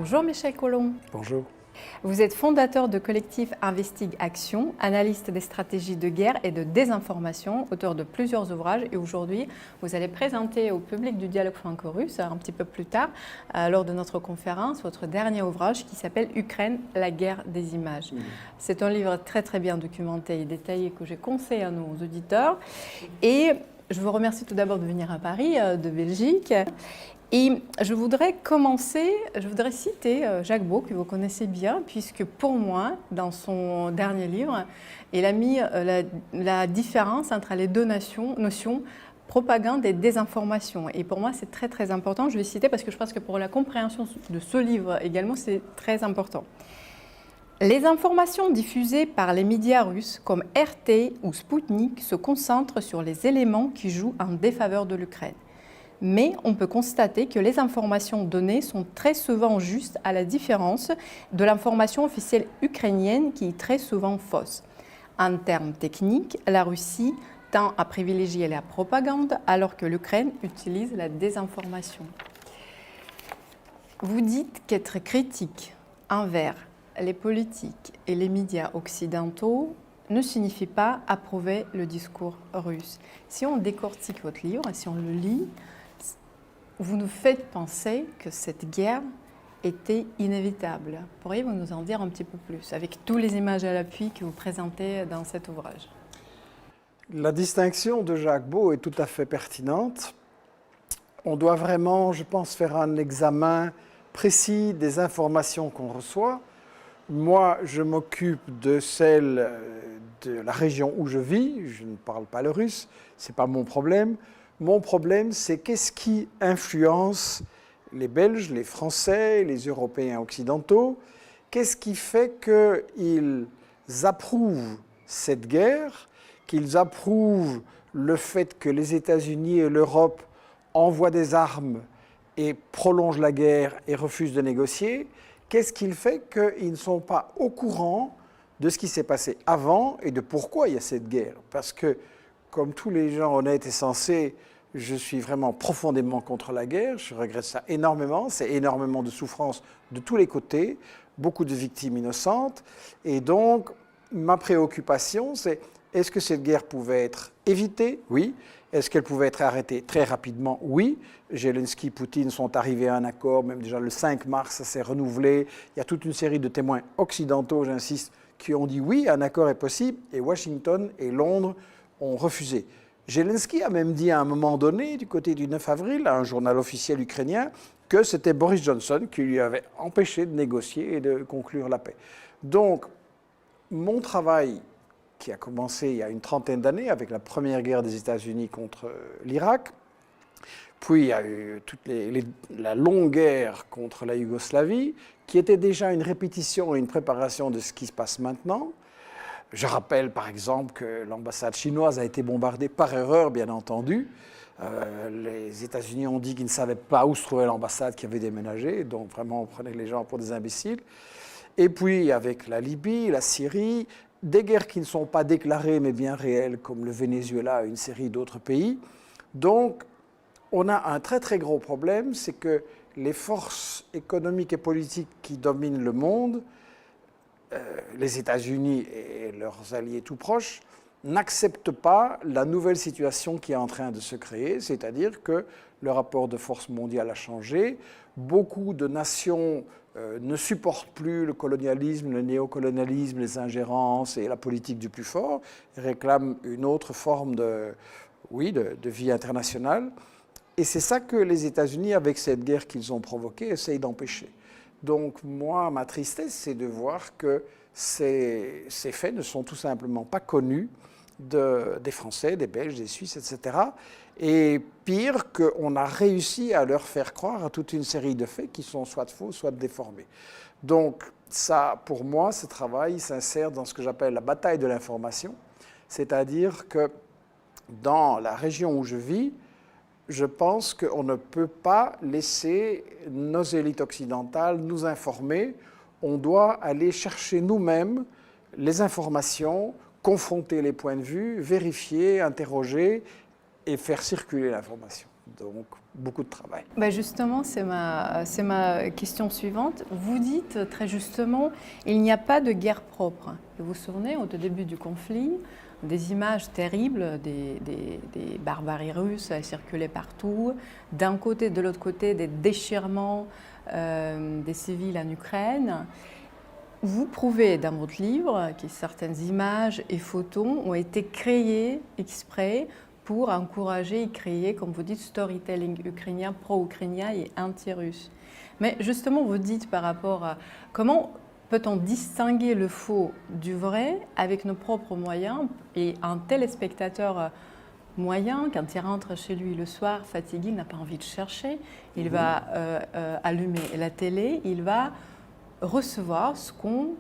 Bonjour Michel Collomb. Bonjour. Vous êtes fondateur de collectif Investigue Action, analyste des stratégies de guerre et de désinformation, auteur de plusieurs ouvrages. Et aujourd'hui, vous allez présenter au public du dialogue franco-russe, un petit peu plus tard, lors de notre conférence, votre dernier ouvrage qui s'appelle Ukraine, la guerre des images. C'est un livre très bien documenté et détaillé que j'ai conseillé à nos auditeurs. Et je vous remercie tout d'abord de venir à Paris, de Belgique. Et je voudrais citer Jacques Beau, que vous connaissez bien, puisque pour moi, dans son dernier livre, il a mis la différence entre les deux notions propagande et désinformation. Et pour moi, c'est très important. Je vais citer parce que je pense que pour la compréhension de ce livre également, c'est très important. Les informations diffusées par les médias russes comme RT ou Sputnik se concentrent sur les éléments qui jouent en défaveur de l'Ukraine. Mais on peut constater que les informations données sont très souvent justes, à la différence de l'information officielle ukrainienne qui est très souvent fausse. En termes techniques, la Russie tend à privilégier la propagande alors que l'Ukraine utilise la désinformation. Vous dites qu'être critique envers les politiques et les médias occidentaux ne signifie pas approuver le discours russe. Si on décortique votre livre, si on le lit, vous nous faites penser que cette guerre était inévitable. Pourriez-vous nous en dire un petit peu plus, avec toutes les images à l'appui que vous présentez dans cet ouvrage? La distinction de Jacques Beau est tout à fait pertinente. On doit vraiment, je pense, faire un examen précis des informations qu'on reçoit. Moi, je m'occupe de celle de la région où je vis. Je ne parle pas le russe, ce n'est pas mon problème. Mon problème, c'est qu'est-ce qui influence les Belges, les Français, les Européens occidentaux? Qu'est-ce qui fait qu'ils approuvent cette guerre, qu'ils approuvent le fait que les États-Unis et l'Europe envoient des armes et prolongent la guerre et refusent de négocier? Qu'est-ce qui fait qu'ils ne sont pas au courant de ce qui s'est passé avant et de pourquoi il y a cette guerre? Parce que, comme tous les gens honnêtes et sensés, je suis vraiment profondément contre la guerre, je regrette ça énormément, c'est énormément de souffrance de tous les côtés, beaucoup de victimes innocentes, et donc ma préoccupation c'est est-ce que cette guerre pouvait être évitée? Oui. Est-ce qu'elle pouvait être arrêtée très rapidement? Oui. Zelensky et Poutine sont arrivés à un accord, même déjà le 5 mars, ça s'est renouvelé. Il y a toute une série de témoins occidentaux, j'insiste, qui ont dit oui, un accord est possible, et Washington et Londres ont refusé. Zelensky a même dit à un moment donné, du côté du 9 avril, à un journal officiel ukrainien, que c'était Boris Johnson qui lui avait empêché de négocier et de conclure la paix. Donc, mon travail, qui a commencé il y a une trentaine d'années avec la première guerre des États-Unis contre l'Irak, puis il y a eu la longue guerre contre la Yougoslavie, qui était déjà une répétition et une préparation de ce qui se passe maintenant. Je rappelle par exemple que l'ambassade chinoise a été bombardée par erreur, bien entendu. Les États-Unis ont dit qu'ils ne savaient pas où se trouvait l'ambassade qui avait déménagé, donc vraiment on prenait les gens pour des imbéciles. Et puis avec la Libye, la Syrie, des guerres qui ne sont pas déclarées mais bien réelles, comme le Venezuela et une série d'autres pays. Donc on a un très gros problème, c'est que les forces économiques et politiques qui dominent le monde, les États-Unis et leurs alliés tout proches, n'acceptent pas la nouvelle situation qui est en train de se créer, c'est-à-dire que le rapport de force mondiale a changé. Beaucoup de nations ne supportent plus le colonialisme, le néocolonialisme, les ingérences et la politique du plus fort, et réclament une autre forme de vie internationale. Et c'est ça que les États-Unis, avec cette guerre qu'ils ont provoquée, essayent d'empêcher. Donc moi, ma tristesse, c'est de voir que ces faits ne sont tout simplement pas connus des Français, des Belges, des Suisses, etc. Et pire, qu'on a réussi à leur faire croire à toute une série de faits qui sont soit faux, soit déformés. Donc ça, pour moi, ce travail s'insère dans ce que j'appelle la bataille de l'information, c'est-à-dire que dans la région où je vis, je pense qu'on ne peut pas laisser nos élites occidentales nous informer. On doit aller chercher nous-mêmes les informations, confronter les points de vue, vérifier, interroger et faire circuler l'information. Donc, beaucoup de travail. Ben justement, c'est ma question suivante. Vous dites très justement, il n'y a pas de guerre propre. Vous vous souvenez, au début du conflit, des images terribles des barbaries russes circulaient partout. D'un côté, de l'autre côté, des déchirements des civils en Ukraine. Vous prouvez dans votre livre que certaines images et photos ont été créées exprès pour encourager et créer, comme vous dites, storytelling ukrainien, pro-ukrainien et anti-russe. Mais justement, vous dites par rapport à comment peut-on distinguer le faux du vrai avec nos propres moyens, et un téléspectateur moyen, quand il rentre chez lui le soir fatigué, il n'a pas envie de chercher, il va allumer la télé, il va recevoir ce qu'on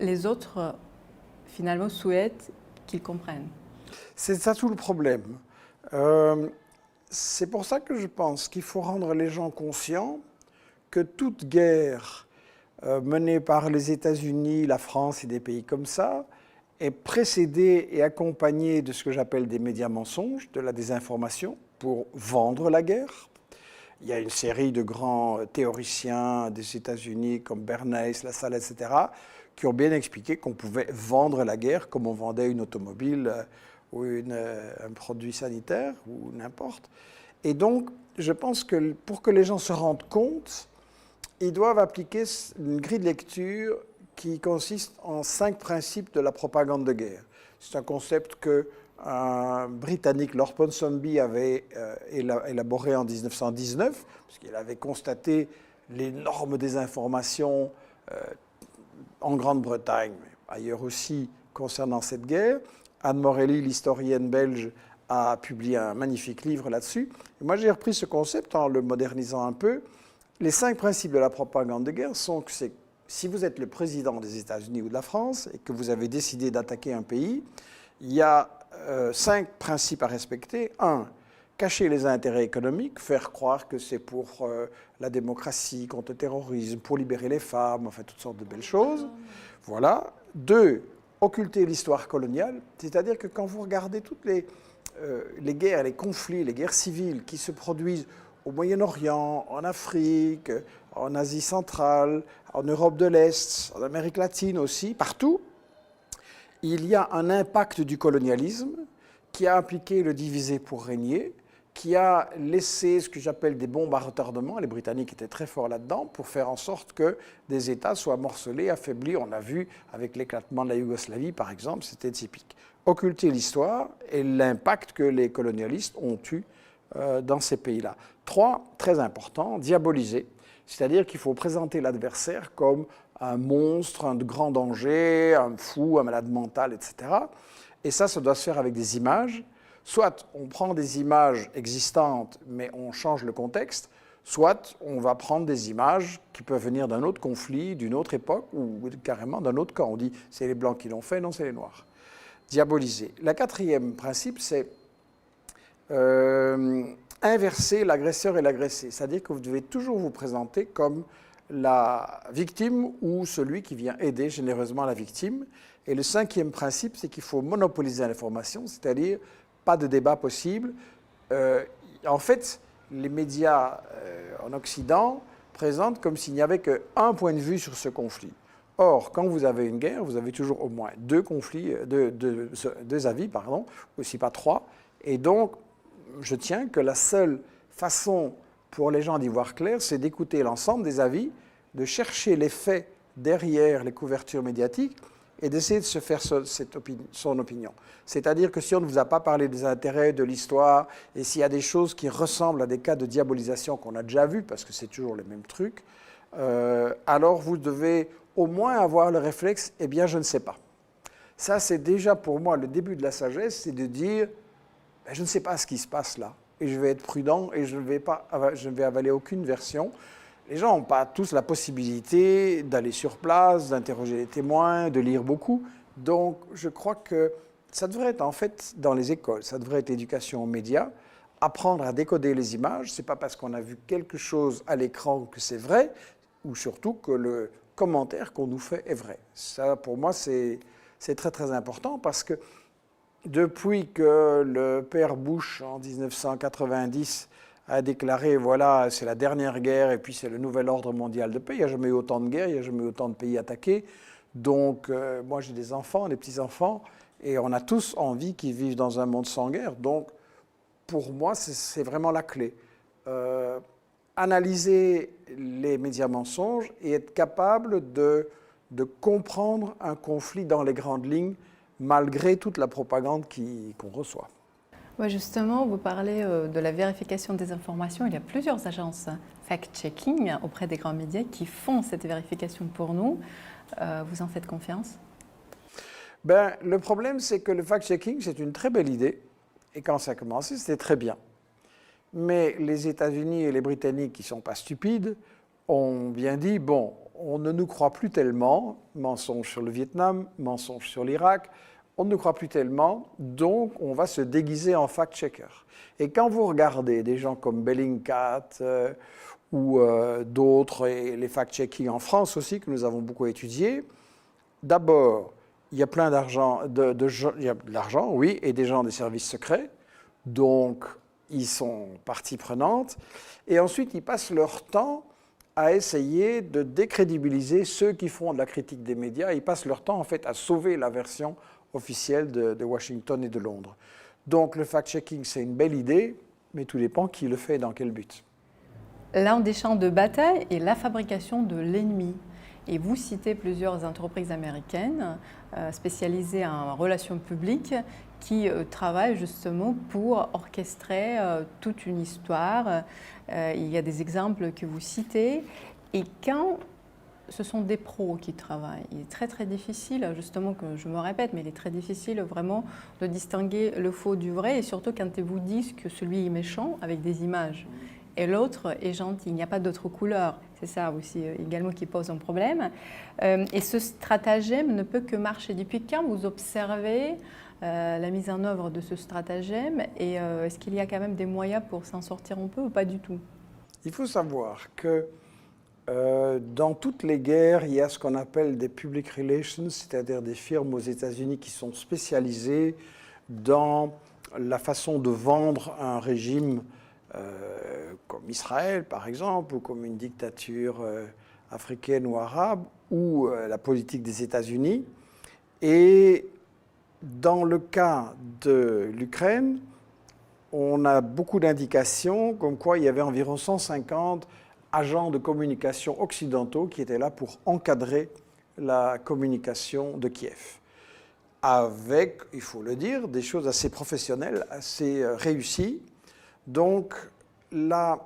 les autres finalement souhaitent qu'ils comprennent. C'est ça tout le problème. C'est pour ça que je pense qu'il faut rendre les gens conscients que toute guerre menée par les États-Unis, la France et des pays comme ça est précédée et accompagnée de ce que j'appelle des médias mensonges, de la désinformation, pour vendre la guerre. Il y a une série de grands théoriciens des États-Unis comme Bernays, Lassalle, etc., qui ont bien expliqué qu'on pouvait vendre la guerre comme on vendait une automobile ou un produit sanitaire ou n'importe. Et donc, je pense que pour que les gens se rendent compte, ils doivent appliquer une grille de lecture qui consiste en 5 principes de la propagande de guerre. C'est un concept que un Britannique, Lord Ponsonby, avait élaboré en 1919, puisqu'il avait constaté l'énorme désinformation en Grande-Bretagne, mais ailleurs aussi concernant cette guerre. Anne Morelli, l'historienne belge, a publié un magnifique livre là-dessus. Et moi, j'ai repris ce concept en le modernisant un peu. Les 5 principes de la propagande de guerre sont que si vous êtes le président des États-Unis ou de la France et que vous avez décidé d'attaquer un pays, il y a 5 principes à respecter. 1. Cacher les intérêts économiques, faire croire que c'est pour la démocratie, contre le terrorisme, pour libérer les femmes, enfin toutes sortes de belles choses. Voilà. 2. Occulter l'histoire coloniale, c'est-à-dire que quand vous regardez toutes les guerres, les conflits, les guerres civiles qui se produisent au Moyen-Orient, en Afrique, en Asie centrale, en Europe de l'Est, en Amérique latine aussi, partout, il y a un impact du colonialisme qui a impliqué le diviser pour régner, qui a laissé ce que j'appelle des bombes à retardement, les Britanniques étaient très forts là-dedans, pour faire en sorte que des États soient morcelés, affaiblis. On a vu avec l'éclatement de la Yougoslavie, par exemple, c'était typique. Occulter l'histoire et l'impact que les colonialistes ont eu dans ces pays-là. 3, très important, diaboliser, c'est-à-dire qu'il faut présenter l'adversaire comme un monstre, un grand danger, un fou, un malade mental, etc. Et ça doit se faire avec des images. Soit on prend des images existantes, mais on change le contexte, soit on va prendre des images qui peuvent venir d'un autre conflit, d'une autre époque, ou carrément d'un autre camp. On dit c'est les Blancs qui l'ont fait, non, c'est les Noirs. Diaboliser. Le 4e principe, c'est inverser l'agresseur et l'agressé. C'est-à-dire que vous devez toujours vous présenter comme la victime ou celui qui vient aider généreusement la victime. Et le 5e principe, c'est qu'il faut monopoliser l'information, c'est-à-dire pas de débat possible. En fait, les médias en Occident présentent comme s'il n'y avait qu'un point de vue sur ce conflit. Or, quand vous avez une guerre, vous avez toujours au moins 2 avis, aussi pas 3. Et donc, je tiens que la seule façon pour les gens d'y voir clair, c'est d'écouter l'ensemble des avis, de chercher les faits derrière les couvertures médiatiques et d'essayer de se faire son opinion. C'est-à-dire que si on ne vous a pas parlé des intérêts, de l'histoire, et s'il y a des choses qui ressemblent à des cas de diabolisation qu'on a déjà vus, parce que c'est toujours les mêmes trucs, alors vous devez au moins avoir le réflexe « eh bien, je ne sais pas ». Ça, c'est déjà pour moi le début de la sagesse, c'est de dire « je ne sais pas ce qui se passe là, et je vais être prudent, et je ne vais avaler aucune version ». Les gens n'ont pas tous la possibilité d'aller sur place, d'interroger les témoins, de lire beaucoup. Donc, je crois que ça devrait être en fait dans les écoles, ça devrait être l'éducation aux médias, apprendre à décoder les images. Ce n'est pas parce qu'on a vu quelque chose à l'écran que c'est vrai, ou surtout que le commentaire qu'on nous fait est vrai. Ça, pour moi, c'est très très important parce que depuis que le père Bush, en 1990, a déclaré, voilà, c'est la dernière guerre et puis c'est le nouvel ordre mondial de paix. Il n'y a jamais eu autant de guerres, il n'y a jamais eu autant de pays attaqués. Donc, moi j'ai des enfants, des petits-enfants, et on a tous envie qu'ils vivent dans un monde sans guerre. Donc, pour moi, c'est vraiment la clé. Analyser les médias mensonges et être capable de comprendre un conflit dans les grandes lignes, malgré toute la propagande qu'on reçoit. Ouais, justement, vous parlez de la vérification des informations. Il y a plusieurs agences fact-checking auprès des grands médias qui font cette vérification pour nous. Vous en faites confiance? Le problème, c'est que le fact-checking, c'est une très belle idée. Et quand ça a commencé, c'était très bien. Mais les États-Unis et les Britanniques, qui ne sont pas stupides, ont bien dit, bon, on ne nous croit plus tellement, mensonge sur le Vietnam, mensonge sur l'Irak, on ne nous croit plus tellement, donc on va se déguiser en fact-checker. Et quand vous regardez des gens comme Bellingcat ou d'autres, et les fact-checking en France aussi, que nous avons beaucoup étudiés, d'abord, il y a plein d'argent, il y a de l'argent, oui, et des gens des services secrets, donc ils sont partie prenante, et ensuite ils passent leur temps à essayer de décrédibiliser ceux qui font de la critique des médias. Ils passent leur temps en fait à sauver la version officielle de Washington et de Londres. Donc le fact-checking, c'est une belle idée, mais tout dépend qui le fait et dans quel but. L'un des champs de bataille est la fabrication de l'ennemi. Et vous citez plusieurs entreprises américaines spécialisées en relations publiques qui travaillent justement pour orchestrer toute une histoire. Il y a des exemples que vous citez. Et quand ce sont des pros qui travaillent, il est très très difficile, justement, que je me répète, mais il est très difficile vraiment de distinguer le faux du vrai, et surtout quand ils vous disent que celui est méchant avec des images et l'autre est gentil. Il n'y a pas d'autre couleur. C'est ça aussi également qui pose un problème. Et ce stratagème ne peut que marcher. Depuis quand vous observez la mise en œuvre de ce stratagème, et est-ce qu'il y a quand même des moyens pour s'en sortir un peu ou pas du tout? Il faut savoir que dans toutes les guerres, il y a ce qu'on appelle des public relations, c'est-à-dire des firmes aux États-Unis qui sont spécialisées dans la façon de vendre un régime comme Israël, par exemple, ou comme une dictature africaine ou arabe, ou la politique des États-Unis. Et dans le cas de l'Ukraine, on a beaucoup d'indications comme quoi il y avait environ 150 agents de communication occidentaux qui étaient là pour encadrer la communication de Kiev. Avec, il faut le dire, des choses assez professionnelles, assez réussies. Donc, la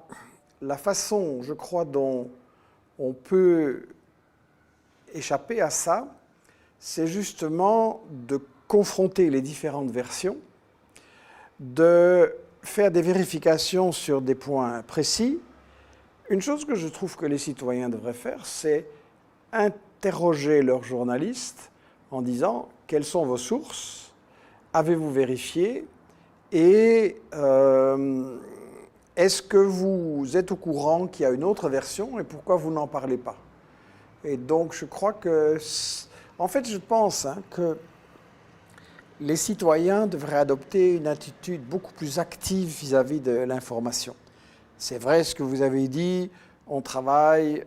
façon, je crois, dont on peut échapper à ça, c'est justement de confronter les différentes versions, de faire des vérifications sur des points précis. Une chose que je trouve que les citoyens devraient faire, c'est interroger leurs journalistes en disant « Quelles sont vos sources? Avez-vous vérifié ? Et est-ce que vous êtes au courant qu'il y a une autre version et pourquoi vous n'en parlez pas ?» Et donc, je crois que... En fait, je pense que les citoyens devraient adopter une attitude beaucoup plus active vis-à-vis de l'information. C'est vrai ce que vous avez dit, on travaille,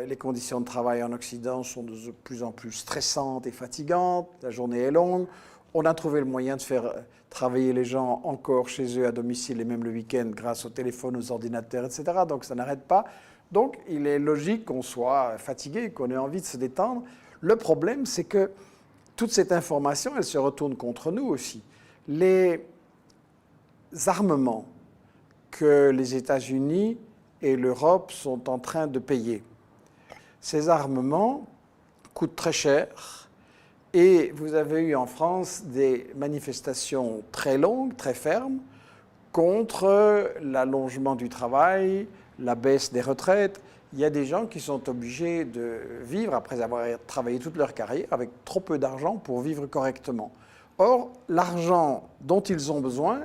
les conditions de travail en Occident sont de plus en plus stressantes et fatigantes, la journée est longue. On a trouvé le moyen de faire travailler les gens encore chez eux à domicile et même le week-end grâce au téléphone, aux ordinateurs, etc. Donc ça n'arrête pas. Donc il est logique qu'on soit fatigué, qu'on ait envie de se détendre. Le problème, c'est que toute cette information, elle se retourne contre nous aussi. Les armements que les États-Unis et l'Europe sont en train de payer, ces armements coûtent très cher. Et vous avez eu en France des manifestations très longues, très fermes, contre l'allongement du travail, la baisse des retraites. Il y a des gens qui sont obligés de vivre, après avoir travaillé toute leur carrière, avec trop peu d'argent pour vivre correctement. Or, l'argent dont ils ont besoin,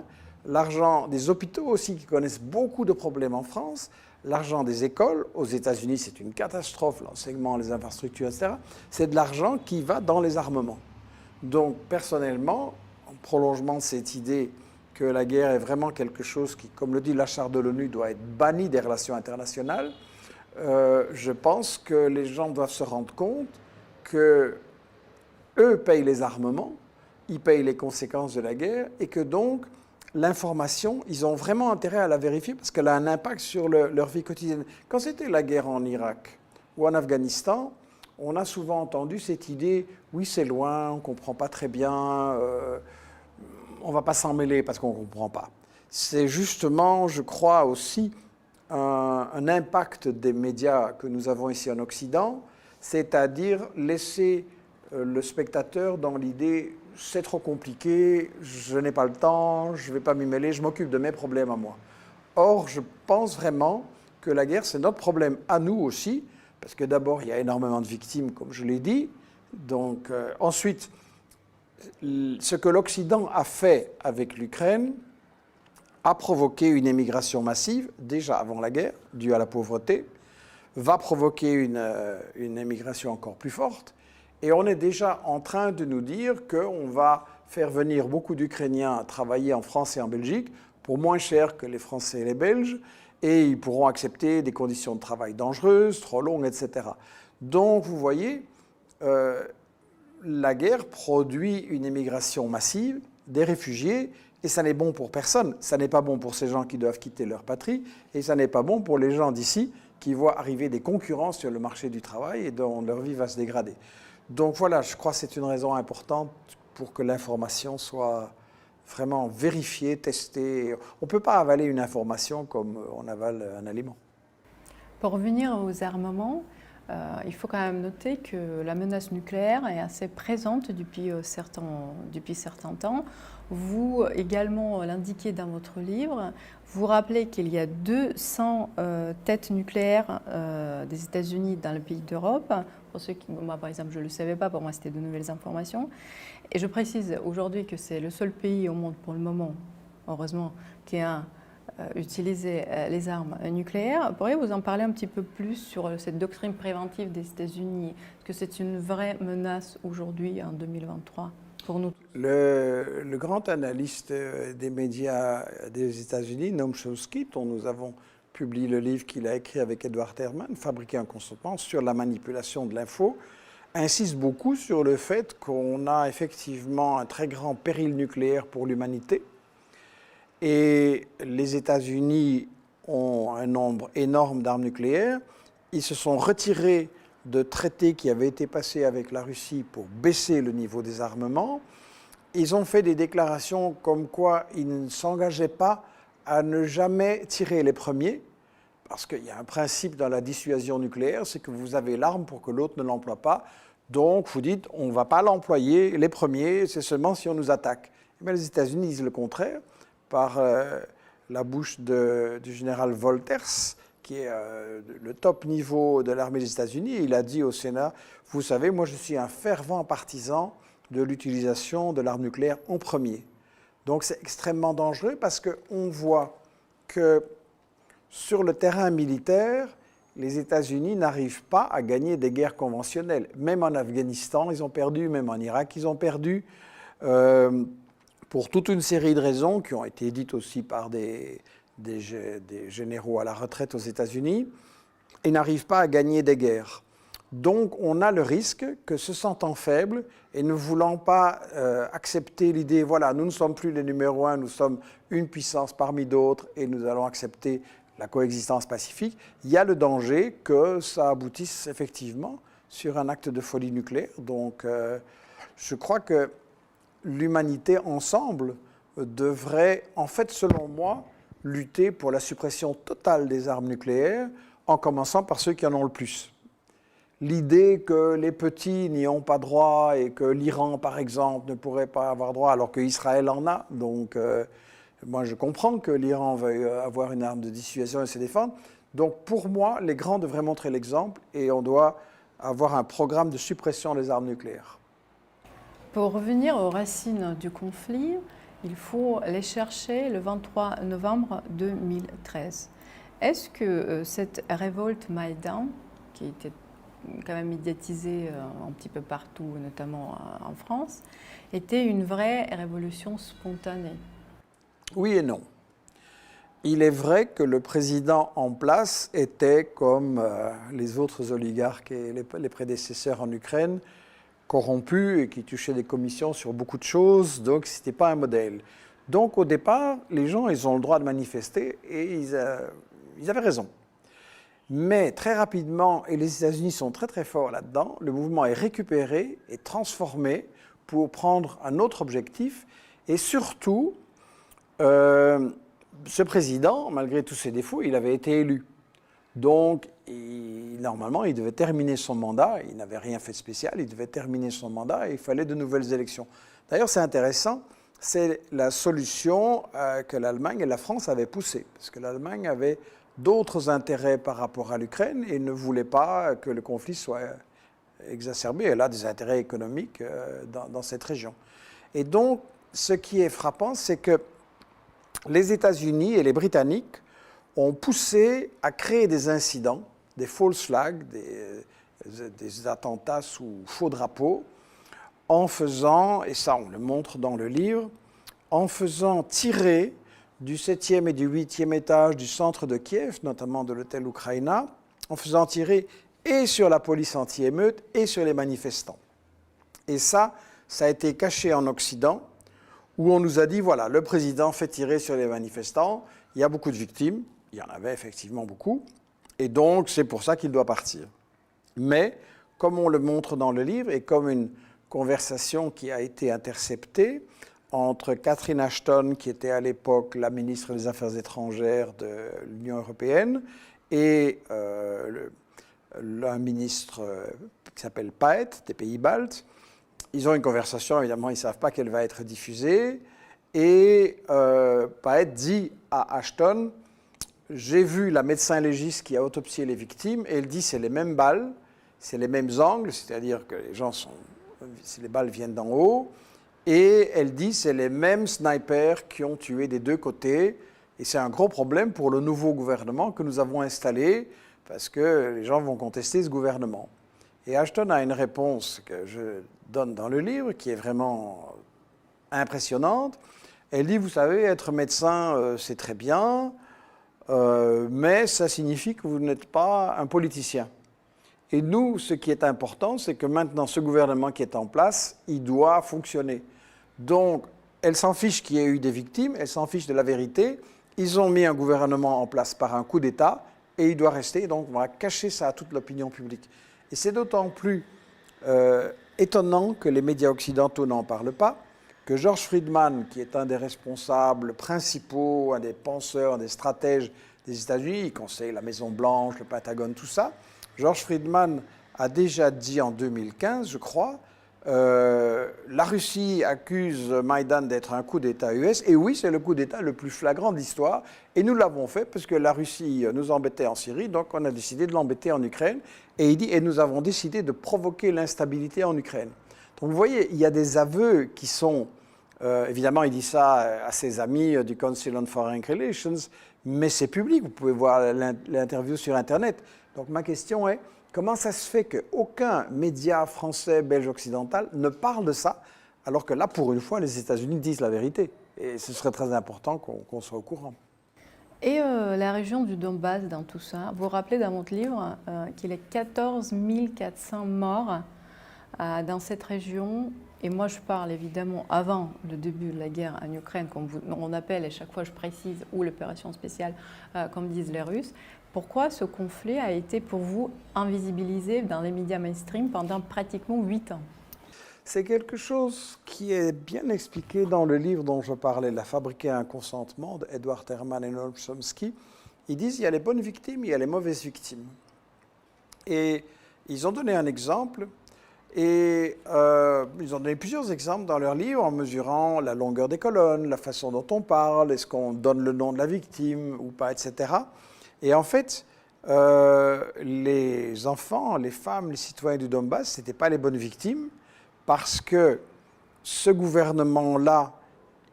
l'argent des hôpitaux aussi, qui connaissent beaucoup de problèmes en France, l'argent des écoles, aux États-Unis c'est une catastrophe, l'enseignement, les infrastructures, etc. C'est de l'argent qui va dans les armements. Donc personnellement, prolongement de cette idée que la guerre est vraiment quelque chose qui, comme le dit la charte de l'ONU, doit être banni des relations internationales, je pense que les gens doivent se rendre compte que eux payent les armements, ils payent les conséquences de la guerre et que donc l'information, ils ont vraiment intérêt à la vérifier parce qu'elle a un impact sur leur vie quotidienne. Quand c'était la guerre en Irak ou en Afghanistan, on a souvent entendu cette idée, oui c'est loin, on ne comprend pas très bien, on ne va pas s'en mêler parce qu'on ne comprend pas. C'est justement, je crois aussi, un impact des médias que nous avons ici en Occident, c'est-à-dire laisser le spectateur dans l'idée « c'est trop compliqué, je n'ai pas le temps, je ne vais pas m'y mêler, je m'occupe de mes problèmes à moi ». Or, je pense vraiment que la guerre, c'est notre problème à nous aussi, parce que d'abord, il y a énormément de victimes, comme je l'ai dit. Donc, ensuite, ce que l'Occident a fait avec l'Ukraine a provoqué une émigration massive, déjà avant la guerre, due à la pauvreté, va provoquer une émigration encore plus forte. Et on est déjà en train de nous dire qu'on va faire venir beaucoup d'Ukrainiens travailler en France et en Belgique pour moins cher que les Français et les Belges, et ils pourront accepter des conditions de travail dangereuses, trop longues, etc. Donc, vous voyez, la guerre produit une émigration massive, des réfugiés, et ça n'est bon pour personne. Ça n'est pas bon pour ces gens qui doivent quitter leur patrie, et ça n'est pas bon pour les gens d'ici qui voient arriver des concurrents sur le marché du travail et dont leur vie va se dégrader. Donc voilà, je crois que c'est une raison importante pour que l'information soit vraiment vérifiée, testée. On ne peut pas avaler une information comme on avale un aliment. Pour revenir aux armements, il faut quand même noter que la menace nucléaire est assez présente depuis certains temps. Vous également l'indiquez dans votre livre. Vous rappelez qu'il y a 200 têtes nucléaires des États-Unis dans les pays d'Europe. Pour ceux qui, moi, par exemple, je ne le savais pas, pour moi c'était de nouvelles informations. Et je précise aujourd'hui que c'est le seul pays au monde pour le moment, heureusement, qui a utilisé les armes nucléaires. Pourriez-vous en parler un petit peu plus sur cette doctrine préventive des États-Unis? Est-ce que c'est une vraie menace aujourd'hui, en 2023, pour nous? Le grand analyste des médias des États-Unis, Noam Chomsky, dont nous avons publié le livre qu'il a écrit avec Edward Herman, Fabriquer un consentement sur la manipulation de l'info, insiste beaucoup sur le fait qu'on a effectivement un très grand péril nucléaire pour l'humanité. Et les États-Unis ont un nombre énorme d'armes nucléaires. Ils se sont retirés de traités qui avaient été passés avec la Russie pour baisser le niveau des armements. Ils ont fait des déclarations comme quoi ils ne s'engageaient pas à ne jamais tirer les premiers, parce qu'il y a un principe dans la dissuasion nucléaire, c'est que vous avez l'arme pour que l'autre ne l'emploie pas. Donc vous dites, on ne va pas l'employer les premiers, c'est seulement si on nous attaque. Mais les États-Unis disent le contraire, par la bouche du général Wolters, qui est le top niveau de l'armée des États-Unis. Il a dit au Sénat, vous savez, moi je suis un fervent partisan de l'utilisation de l'arme nucléaire en premier. Donc c'est extrêmement dangereux parce qu'on voit que sur le terrain militaire, les États-Unis n'arrivent pas à gagner des guerres conventionnelles. Même en Afghanistan, ils ont perdu, même en Irak, ils ont perdu, pour toute une série de raisons qui ont été dites aussi par des généraux à la retraite aux États-Unis, et n'arrivent pas à gagner des guerres. Donc on a le risque que, se sentant faibles et ne voulant pas accepter l'idée, voilà, nous ne sommes plus les numéros 1, nous sommes une puissance parmi d'autres et nous allons accepter la coexistence pacifique, il y a le danger que ça aboutisse effectivement sur un acte de folie nucléaire. Donc je crois que l'humanité ensemble devrait, en fait, selon moi, lutter pour la suppression totale des armes nucléaires, en commençant par ceux qui en ont le plus. L'idée que les petits n'y ont pas droit et que l'Iran, par exemple, ne pourrait pas avoir droit, alors qu'Israël en a. Donc, moi, je comprends que l'Iran veuille avoir une arme de dissuasion et se défendre. Donc, pour moi, les grands devraient montrer l'exemple et on doit avoir un programme de suppression des armes nucléaires. Pour revenir aux racines du conflit, il faut les chercher le 23 novembre 2013. Est-ce que cette révolte Maïdan, qui était quand même médiatisé un petit peu partout, notamment en France, était une vraie révolution spontanée. Oui et non. Il est vrai que le président en place était, comme les autres oligarques et les prédécesseurs en Ukraine, corrompu et qui touchait des commissions sur beaucoup de choses, donc ce n'était pas un modèle. Donc au départ, les gens, ils ont le droit de manifester et ils avaient raison. Mais très rapidement, et les États-Unis sont très très forts là-dedans, le mouvement est récupéré et transformé pour prendre un autre objectif. Et surtout, ce président, malgré tous ses défauts, il avait été élu. Donc, normalement, il devait terminer son mandat. Il n'avait rien fait de spécial. Il devait terminer son mandat et il fallait de nouvelles élections. D'ailleurs, c'est intéressant. C'est la solution que l'Allemagne et la France avaient poussée. Parce que l'Allemagne avait d'autres intérêts par rapport à l'Ukraine et ne voulait pas que le conflit soit exacerbé. Elle a des intérêts économiques dans cette région. Et donc, ce qui est frappant, c'est que les États-Unis et les Britanniques ont poussé à créer des incidents, des false flags, des attentats sous faux drapeaux, en faisant, et ça on le montre dans le livre, en faisant tirer du 7e et du 8e étage du centre de Kiev, notamment de l'hôtel Ukraina, en faisant tirer et sur la police anti-émeute et sur les manifestants. Et ça a été caché en Occident, où on nous a dit, voilà, le président fait tirer sur les manifestants, il y a beaucoup de victimes, il y en avait effectivement beaucoup, et donc c'est pour ça qu'il doit partir. Mais, comme on le montre dans le livre, et comme une conversation qui a été interceptée entre Catherine Ashton, qui était à l'époque la ministre des Affaires étrangères de l'Union européenne, et un ministre qui s'appelle Paet, des pays baltes. Ils ont une conversation, évidemment, ils ne savent pas qu'elle va être diffusée. Et Paet dit à Ashton, j'ai vu la médecin légiste qui a autopsié les victimes, et elle dit c'est les mêmes balles, c'est les mêmes angles, c'est-à-dire que les balles viennent d'en haut, et elle dit c'est les mêmes snipers qui ont tué des deux côtés, et c'est un gros problème pour le nouveau gouvernement que nous avons installé, parce que les gens vont contester ce gouvernement. Et Ashton a une réponse que je donne dans le livre, qui est vraiment impressionnante. Elle dit, vous savez, être médecin, c'est très bien, mais ça signifie que vous n'êtes pas un politicien. Et nous, ce qui est important, c'est que maintenant, ce gouvernement qui est en place, il doit fonctionner. Donc, elle s'en fiche qu'il y ait eu des victimes, elle s'en fiche de la vérité. Ils ont mis un gouvernement en place par un coup d'État, et il doit rester. Donc, on va cacher ça à toute l'opinion publique. Et c'est d'autant plus étonnant que les médias occidentaux n'en parlent pas, que George Friedman, qui est un des responsables principaux, un des penseurs, un des stratèges des États-Unis, il conseille la Maison-Blanche, le Pentagone, tout ça, George Friedman a déjà dit en 2015, je crois, la Russie accuse Maïdan d'être un coup d'État US, et oui, c'est le coup d'État le plus flagrant de l'histoire, et nous l'avons fait parce que la Russie nous embêtait en Syrie, donc on a décidé de l'embêter en Ukraine, et il dit, et nous avons décidé de provoquer l'instabilité en Ukraine. Donc vous voyez, il y a des aveux qui sont, évidemment il dit ça à ses amis du Council on Foreign Relations, mais c'est public, vous pouvez voir l'interview sur Internet. Donc ma question est, comment ça se fait qu'aucun média français, belge, occidental ne parle de ça, alors que là, pour une fois, les États-Unis disent la vérité. Et ce serait très important qu'on soit au courant. Et la région du Donbass dans tout ça, vous vous rappelez dans votre livre qu'il y a 14 400 morts dans cette région. Et moi, je parle évidemment avant le début de la guerre en Ukraine, comme on appelle, et chaque fois je précise, ou l'opération spéciale, comme disent les Russes. Pourquoi ce conflit a été pour vous invisibilisé dans les médias mainstream pendant pratiquement 8 ans? C'est quelque chose qui est bien expliqué dans le livre dont je parlais, La fabriquer un consentement, d'Edward Herman et Noam Chomsky. Ils disent qu'il y a les bonnes victimes, il y a les mauvaises victimes. Et ils ont donné un exemple, et ils ont donné plusieurs exemples dans leur livre en mesurant la longueur des colonnes, la façon dont on parle, est-ce qu'on donne le nom de la victime ou pas, etc. Et en fait, les enfants, les femmes, les citoyens du Donbass, ce n'étaient pas les bonnes victimes, parce que ce gouvernement-là,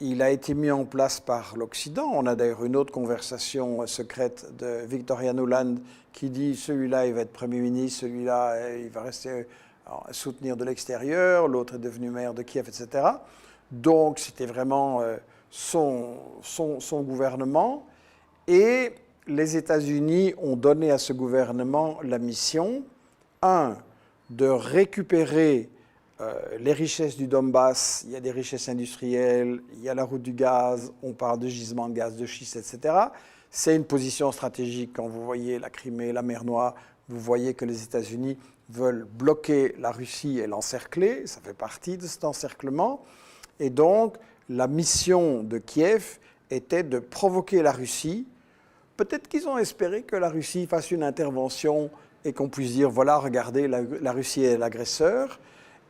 il a été mis en place par l'Occident. On a d'ailleurs une autre conversation secrète de Victoria Nuland qui dit celui-là, il va être Premier ministre, celui-là, il va rester soutenir de l'extérieur, l'autre est devenu maire de Kiev, etc. Donc, c'était vraiment son gouvernement. Et les États-Unis ont donné à ce gouvernement la mission, de récupérer les richesses du Donbass. Il y a des richesses industrielles, il y a la route du gaz, on parle de gisements de gaz de schiste, etc. C'est une position stratégique. Quand vous voyez la Crimée, la mer Noire, vous voyez que les États-Unis veulent bloquer la Russie et l'encercler. Ça fait partie de cet encerclement. Et donc, la mission de Kiev était de provoquer la Russie. Peut-être qu'ils ont espéré que la Russie fasse une intervention et qu'on puisse dire, voilà, regardez, la Russie est l'agresseur.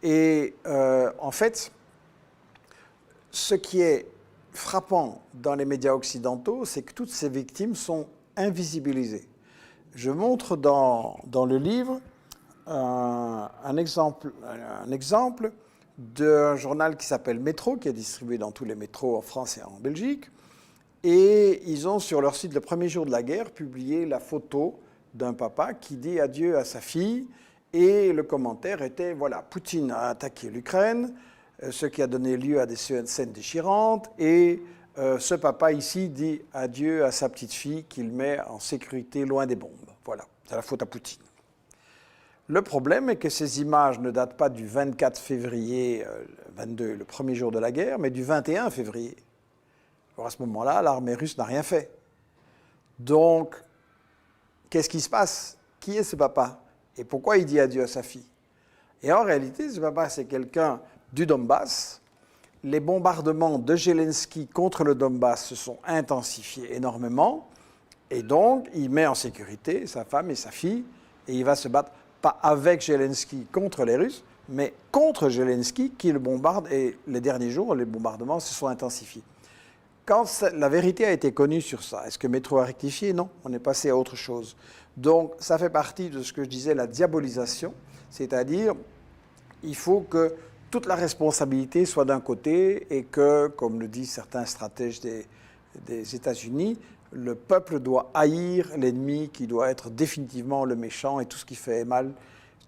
Et en fait, ce qui est frappant dans les médias occidentaux, c'est que toutes ces victimes sont invisibilisées. Je montre dans le livre un exemple d'un journal qui s'appelle Métro, qui est distribué dans tous les métros en France et en Belgique. Et ils ont sur leur site, le premier jour de la guerre, publié la photo d'un papa qui dit adieu à sa fille. Et le commentaire était, voilà, Poutine a attaqué l'Ukraine, ce qui a donné lieu à des scènes déchirantes. Et ce papa ici dit adieu à sa petite fille qu'il met en sécurité loin des bombes. Voilà, c'est la faute à Poutine. Le problème est que ces images ne datent pas du 24 février 22, le premier jour de la guerre, mais du 21 février. Alors à ce moment-là, l'armée russe n'a rien fait. Donc, qu'est-ce qui se passe? Qui est ce papa? Et pourquoi il dit adieu à sa fille? Et en réalité, ce papa, c'est quelqu'un du Donbass. Les bombardements de Zelensky contre le Donbass se sont intensifiés énormément. Et donc, il met en sécurité sa femme et sa fille. Et il va se battre, pas avec Zelensky contre les Russes, mais contre Zelensky qui le bombarde. Et les derniers jours, les bombardements se sont intensifiés. Quand la vérité a été connue sur ça, est-ce que Métro a rectifié? Non, on est passé à autre chose. Donc, ça fait partie de ce que je disais, la diabolisation, c'est-à-dire il faut que toute la responsabilité soit d'un côté et que, comme le disent certains stratèges des États-Unis, le peuple doit haïr l'ennemi qui doit être définitivement le méchant et tout ce qui fait mal.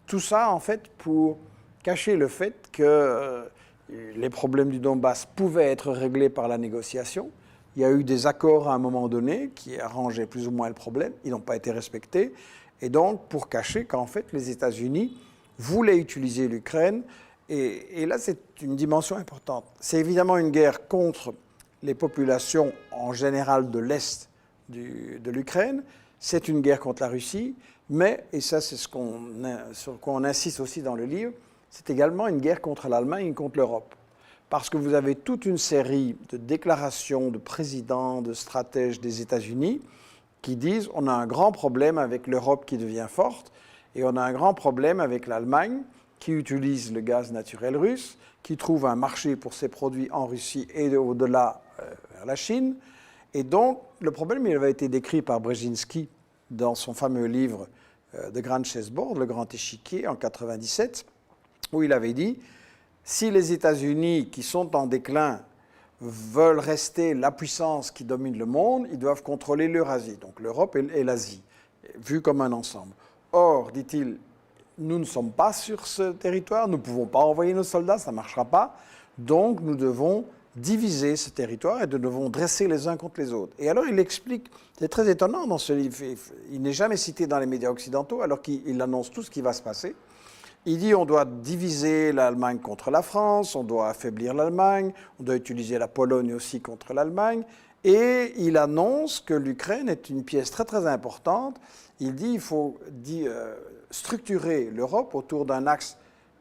Tout ça, en fait, pour cacher le fait que les problèmes du Donbass pouvaient être réglés par la négociation. Il y a eu des accords à un moment donné qui arrangeaient plus ou moins le problème. Ils n'ont pas été respectés. Et donc, pour cacher qu'en fait, les États-Unis voulaient utiliser l'Ukraine. Et là, c'est une dimension importante. C'est évidemment une guerre contre les populations en général de l'Est de l'Ukraine. C'est une guerre contre la Russie. Mais, et ça, c'est sur quoi on insiste aussi dans le livre, c'est également une guerre contre l'Allemagne et contre l'Europe. Parce que vous avez toute une série de déclarations de présidents, de stratèges des États-Unis qui disent on a un grand problème avec l'Europe qui devient forte et on a un grand problème avec l'Allemagne qui utilise le gaz naturel russe, qui trouve un marché pour ses produits en Russie et au-delà vers la Chine. Et donc, le problème, il avait été décrit par Brzezinski dans son fameux livre The Grand Chessboard, Le Grand Échiquier, en 1997, où il avait dit si les États-Unis, qui sont en déclin, veulent rester la puissance qui domine le monde, ils doivent contrôler l'Eurasie, donc l'Europe et l'Asie, vus comme un ensemble. Or, dit-il, nous ne sommes pas sur ce territoire, nous ne pouvons pas envoyer nos soldats, ça ne marchera pas, donc nous devons diviser ce territoire et nous devons dresser les uns contre les autres. Et alors il explique, c'est très étonnant dans ce livre, il n'est jamais cité dans les médias occidentaux alors qu'il annonce tout ce qui va se passer. Il dit on doit diviser l'Allemagne contre la France, on doit affaiblir l'Allemagne, on doit utiliser la Pologne aussi contre l'Allemagne. Et il annonce que l'Ukraine est une pièce très très importante. Il dit qu'il faut structurer l'Europe autour d'un axe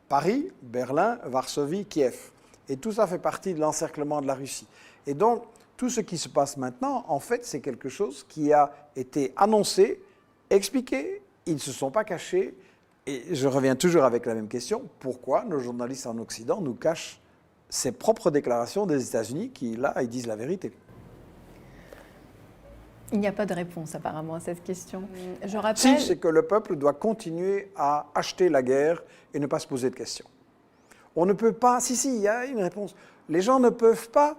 Paris, Berlin, Varsovie, Kiev. Et tout ça fait partie de l'encerclement de la Russie. Et donc tout ce qui se passe maintenant, en fait, c'est quelque chose qui a été annoncé, expliqué, ils ne se sont pas cachés. Et je reviens toujours avec la même question, pourquoi nos journalistes en Occident nous cachent ces propres déclarations des États-Unis qui, là, ils disent la vérité? Il n'y a pas de réponse apparemment à cette question. Je rappelle... Si, c'est que le peuple doit continuer à acheter la guerre et ne pas se poser de questions. On ne peut pas... Si, il y a une réponse. Les gens ne peuvent pas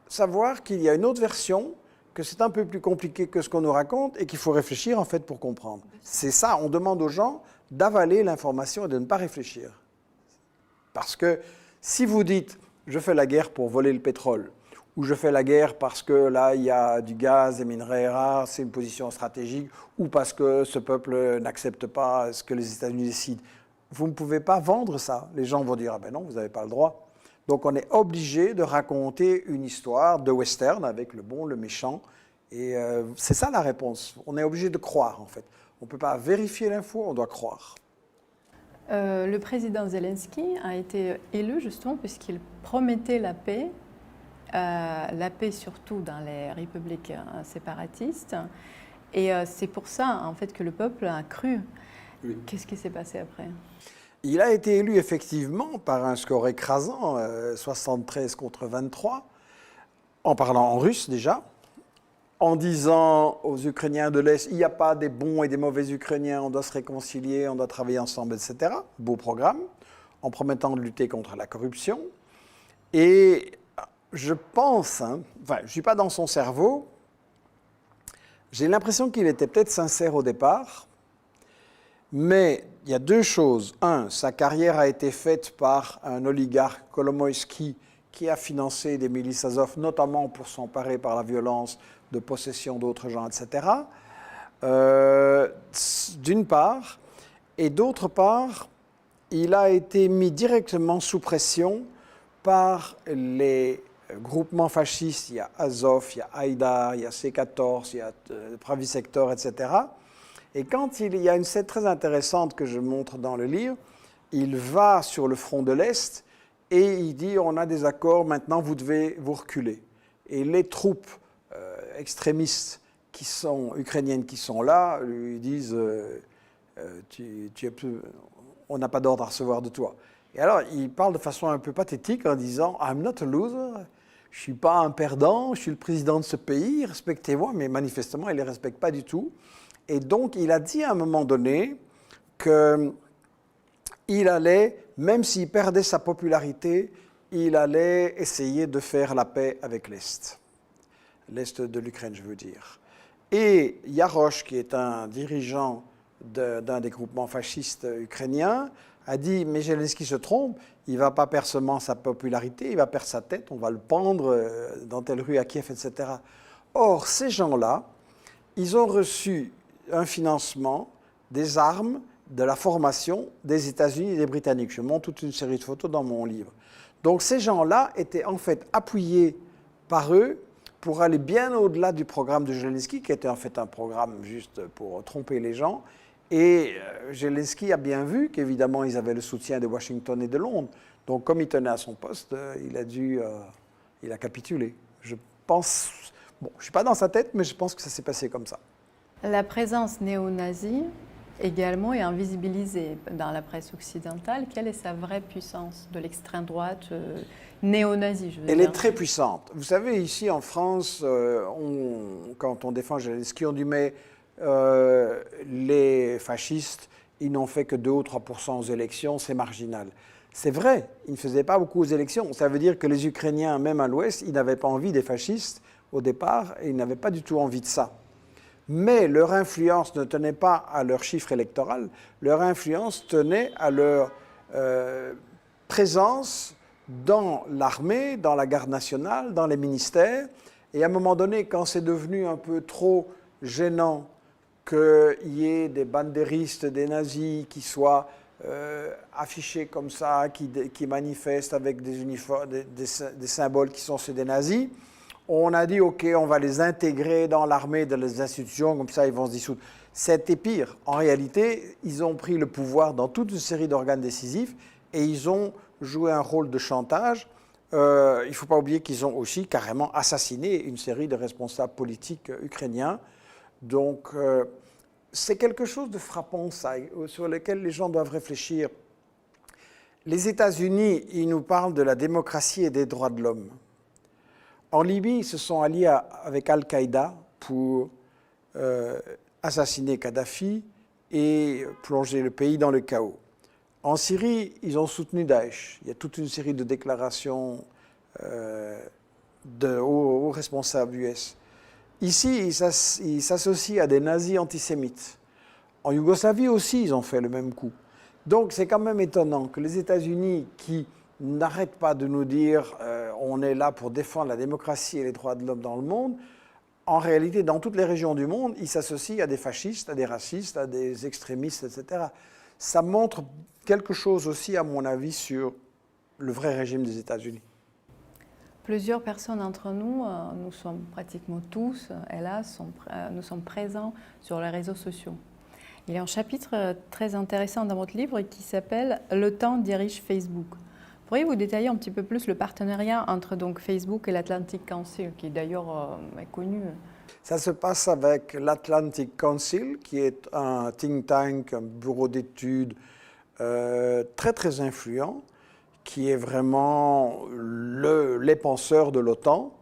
savoir qu'il y a une autre version, que c'est un peu plus compliqué que ce qu'on nous raconte et qu'il faut réfléchir en fait pour comprendre. C'est ça, on demande aux gens d'avaler l'information et de ne pas réfléchir. Parce que si vous dites « je fais la guerre pour voler le pétrole » ou « je fais la guerre parce que là il y a du gaz, des minerais rares, c'est une position stratégique » ou parce que ce peuple n'accepte pas ce que les États-Unis décident, vous ne pouvez pas vendre ça. Les gens vont dire « ah ben non, vous n'avez pas le droit ». Donc on est obligé de raconter une histoire de western avec le bon, le méchant. Et c'est ça la réponse. On est obligé de croire en fait. On ne peut pas vérifier l'info, on doit croire. Le président Zelensky a été élu justement puisqu'il promettait la paix surtout dans les républiques séparatistes. Et c'est pour ça en fait que le peuple a cru. Oui. Qu'est-ce qui s'est passé après ? Il a été élu effectivement par un score écrasant, 73 contre 23, en parlant en russe déjà, en disant aux Ukrainiens de l'Est, il n'y a pas des bons et des mauvais Ukrainiens, on doit se réconcilier, on doit travailler ensemble, etc. Beau programme, en promettant de lutter contre la corruption. Et je pense, je ne suis pas dans son cerveau, j'ai l'impression qu'il était peut-être sincère au départ, mais il y a deux choses. Un, sa carrière a été faite par un oligarque, Kolomoïski, qui a financé des milices Azov, notamment pour s'emparer par la violence de possession d'autres gens, etc. D'une part. Et d'autre part, il a été mis directement sous pression par les groupements fascistes. Il y a Azov, il y a Haïdar, il y a C14, il y a Pravi Sector, etc. Et quand il y a une scène très intéressante que je montre dans le livre, il va sur le front de l'Est et il dit « on a des accords, maintenant vous devez vous reculer ». Et les troupes extrémistes ukrainiennes qui sont là lui disent on n'a pas d'ordre à recevoir de toi. Et alors il parle de façon un peu pathétique en disant « I'm not a loser ». Je ne suis pas un perdant, je suis le président de ce pays, respectez-moi, mais manifestement, il ne les respecte pas du tout. Et donc, il a dit à un moment donné qu'il allait, même s'il perdait sa popularité, il allait essayer de faire la paix avec l'Est. L'Est de l'Ukraine, je veux dire. Et Yarosh, qui est un dirigeant d'un des groupements fascistes ukrainiens, a dit « mais Zelensky se trompe, il ne va pas perdre seulement sa popularité, il va perdre sa tête, on va le pendre dans telle rue à Kiev, etc. » Or, ces gens-là, ils ont reçu un financement, des armes, de la formation des États-Unis et des Britanniques. Je montre toute une série de photos dans mon livre. Donc ces gens-là étaient en fait appuyés par eux pour aller bien au-delà du programme de Zelensky, qui était en fait un programme juste pour tromper les gens. Et Zelensky a bien vu qu'évidemment, ils avaient le soutien de Washington et de Londres. Donc, comme il tenait à son poste, il a capitulé. Je pense, bon, je ne suis pas dans sa tête, mais je pense que ça s'est passé comme ça. La présence néo-nazie également est invisibilisée dans la presse occidentale. Quelle est sa vraie puissance de l'extrême droite néo-nazie, je veux dire ? Elle est très puissante. Vous savez, ici en France, quand on défend Zelensky, on dit mais les fascistes, ils n'ont fait que 2 ou 3% aux élections, c'est marginal. C'est vrai, ils ne faisaient pas beaucoup aux élections. Ça veut dire que les Ukrainiens, même à l'Ouest, ils n'avaient pas envie des fascistes au départ et ils n'avaient pas du tout envie de ça. Mais leur influence ne tenait pas à leur chiffre électoral, leur influence tenait à leur présence dans l'armée, dans la garde nationale, dans les ministères. Et à un moment donné, quand c'est devenu un peu trop gênant qu'il y ait des bandéristes, des nazis qui soient affichés comme ça, qui manifestent avec des uniformes, des symboles qui sont ceux des nazis, on a dit, OK, on va les intégrer dans l'armée, dans les institutions, comme ça ils vont se dissoudre. C'était pire. En réalité, ils ont pris le pouvoir dans toute une série d'organes décisifs et ils ont joué un rôle de chantage. Il ne faut pas oublier qu'ils ont aussi carrément assassiné une série de responsables politiques ukrainiens. Donc, c'est quelque chose de frappant, ça, sur lequel les gens doivent réfléchir. Les États-Unis, ils nous parlent de la démocratie et des droits de l'homme. En Libye, ils se sont alliés avec Al-Qaïda pour assassiner Kadhafi et plonger le pays dans le chaos. En Syrie, ils ont soutenu Daesh. Il y a toute une série de déclarations aux responsables US. Ici, ils s'associent à des nazis antisémites. En Yougoslavie aussi, ils ont fait le même coup. Donc c'est quand même étonnant que les États-Unis, qui n'arrêtent pas de nous dire on est là pour défendre la démocratie et les droits de l'homme dans le monde, en réalité, dans toutes les régions du monde, ils s'associent à des fascistes, à des racistes, à des extrémistes, etc. Ça montre quelque chose aussi, à mon avis, sur le vrai régime des États-Unis. Plusieurs personnes d'entre nous, nous sommes pratiquement tous, hélas, nous sommes présents sur les réseaux sociaux. Il y a un chapitre très intéressant dans votre livre qui s'appelle « Le temps dirige Facebook ». Pourriez-vous détailler un petit peu plus le partenariat entre donc, Facebook et l'Atlantic Council, qui d'ailleurs est connu? Ça se passe avec l'Atlantic Council, qui est un think tank, un bureau d'études très très influent, qui est vraiment les penseurs de l'OTAN.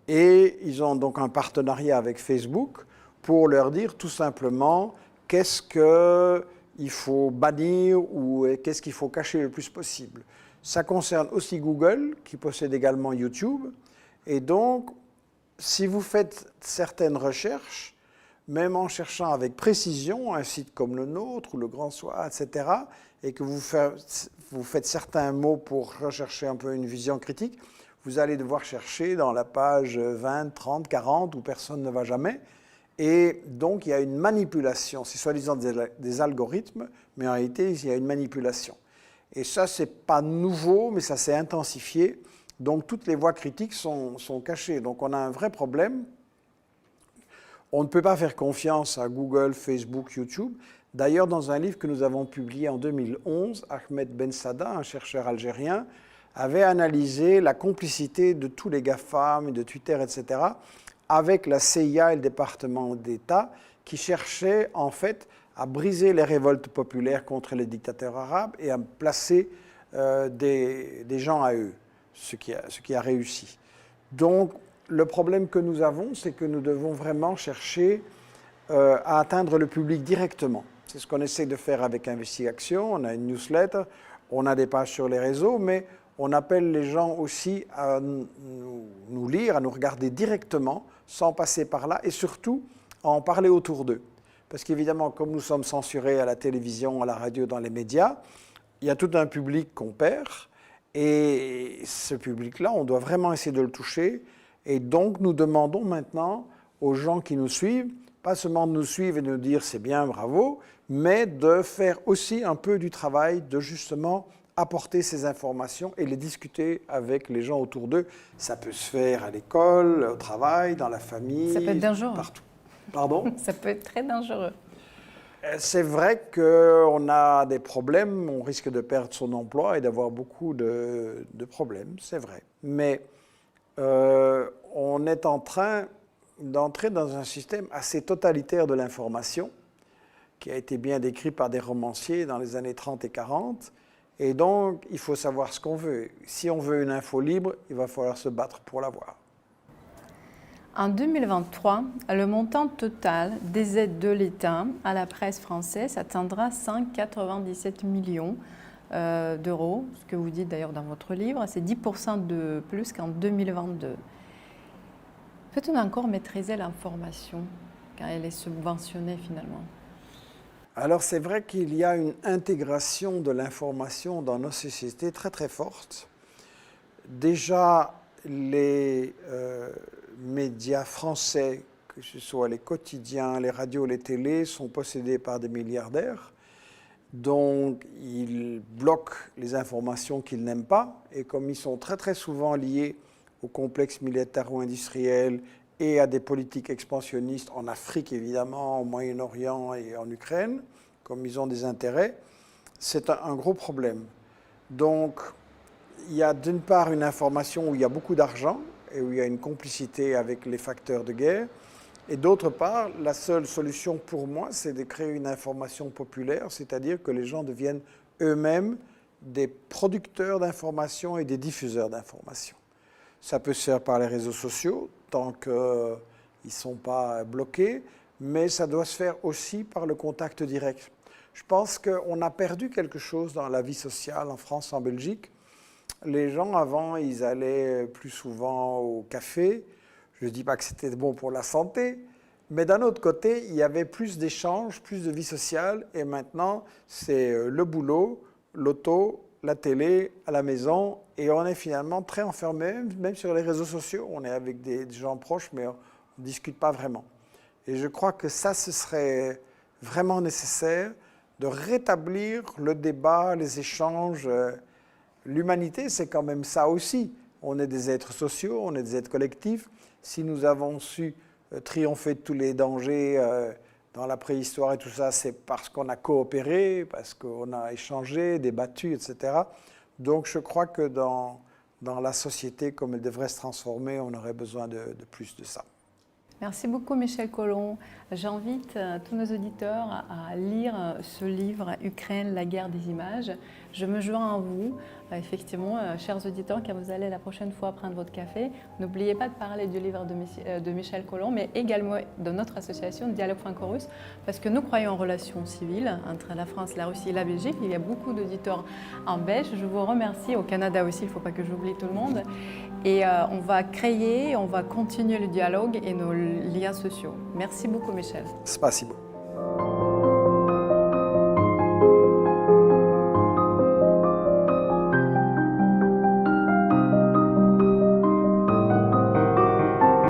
Et ils ont donc un partenariat avec Facebook pour leur dire tout simplement qu'est-ce qu'il faut bannir ou qu'est-ce qu'il faut cacher le plus possible. Ça concerne aussi Google, qui possède également YouTube. Et donc, si vous faites certaines recherches, même en cherchant avec précision un site comme le nôtre ou le Grand Soir, etc., et que vous faites certains mots pour rechercher un peu une vision critique, vous allez devoir chercher dans la page 20, 30, 40, où personne ne va jamais. Et donc, il y a une manipulation. C'est soi-disant des algorithmes, mais en réalité, il y a une manipulation. Et ça, ce n'est pas nouveau, mais ça s'est intensifié. Donc, toutes les voix critiques sont cachées. Donc, on a un vrai problème. On ne peut pas faire confiance à Google, Facebook, YouTube. D'ailleurs, dans un livre que nous avons publié en 2011, Ahmed Bensada, un chercheur algérien, avait analysé la complicité de tous les GAFAM et de Twitter, etc., avec la CIA et le département d'État, qui cherchaient en fait à briser les révoltes populaires contre les dictateurs arabes et à placer des gens à eux, ce qui a réussi. Donc, le problème que nous avons, c'est que nous devons vraiment chercher à atteindre le public directement. C'est ce qu'on essaie de faire avec Investigation. On a une newsletter, on a des pages sur les réseaux, mais on appelle les gens aussi à nous lire, à nous regarder directement, sans passer par là, et surtout à en parler autour d'eux. Parce qu'évidemment, comme nous sommes censurés à la télévision, à la radio, dans les médias, il y a tout un public qu'on perd, et ce public-là, on doit vraiment essayer de le toucher. Et donc, nous demandons maintenant aux gens qui nous suivent, pas seulement de nous suivre et de nous dire c'est bien, bravo, mais de faire aussi un peu du travail de justement apporter ces informations et les discuter avec les gens autour d'eux. Ça peut se faire à l'école, au travail, dans la famille, ça peut être dangereux. Partout. Pardon? Ça peut être très dangereux. C'est vrai qu'on a des problèmes, on risque de perdre son emploi et d'avoir beaucoup de problèmes, c'est vrai. Mais on est en train d'entrer dans un système assez totalitaire de l'information, qui a été bien décrit par des romanciers dans les années 30 et 40. Et donc, il faut savoir ce qu'on veut. Si on veut une info libre, il va falloir se battre pour l'avoir. En 2023, le montant total des aides de l'État à la presse française atteindra 197 millions d'euros, ce que vous dites d'ailleurs dans votre livre, c'est 10% de plus qu'en 2022. Peut-on encore maîtriser l'information quand elle est subventionnée finalement? Alors c'est vrai qu'il y a une intégration de l'information dans nos sociétés très très forte. Déjà, les médias français, que ce soit les quotidiens, les radios, les télés, sont possédés par des milliardaires. Donc, ils bloquent les informations qu'ils n'aiment pas. Et comme ils sont très très souvent liés au complexe militaro-industriel et à des politiques expansionnistes en Afrique, évidemment, au Moyen-Orient et en Ukraine, comme ils ont des intérêts, c'est un gros problème. Donc, il y a d'une part une information où il y a beaucoup d'argent et où il y a une complicité avec les facteurs de guerre. Et d'autre part, la seule solution pour moi, c'est de créer une information populaire, c'est-à-dire que les gens deviennent eux-mêmes des producteurs d'informations et des diffuseurs d'informations. Ça peut se faire par les réseaux sociaux, tant qu'ils ne sont pas bloqués, mais ça doit se faire aussi par le contact direct. Je pense qu'on a perdu quelque chose dans la vie sociale en France, en Belgique. Les gens, avant, ils allaient plus souvent au café. Je ne dis pas que c'était bon pour la santé, mais d'un autre côté, il y avait plus d'échanges, plus de vie sociale. Et maintenant, c'est le boulot, l'auto, la télé, à la maison. Et on est finalement très enfermé, même sur les réseaux sociaux. On est avec des gens proches, mais on ne discute pas vraiment. Et je crois que ça, ce serait vraiment nécessaire de rétablir le débat, les échanges. L'humanité, c'est quand même ça aussi. On est des êtres sociaux, on est des êtres collectifs. Si nous avons su triompher de tous les dangers dans la préhistoire et tout ça, c'est parce qu'on a coopéré, parce qu'on a échangé, débattu, etc. Donc je crois que dans la société, comme elle devrait se transformer, on aurait besoin de plus de ça. Merci beaucoup Michel Collomb. J'invite tous nos auditeurs à lire ce livre « Ukraine, la guerre des images ». Je me joins à vous, effectivement, chers auditeurs, quand vous allez la prochaine fois prendre votre café, n'oubliez pas de parler du livre de Michel Collomb, mais également de notre association Dialogue franco-russe, parce que nous croyons en relations civiles entre la France, la Russie et la Belgique. Il y a beaucoup d'auditeurs en belge. Je vous remercie. Au Canada aussi, il ne faut pas que j'oublie tout le monde. Et on va créer, on va continuer le dialogue et nos liens sociaux. Merci beaucoup, Michel. Spasibo.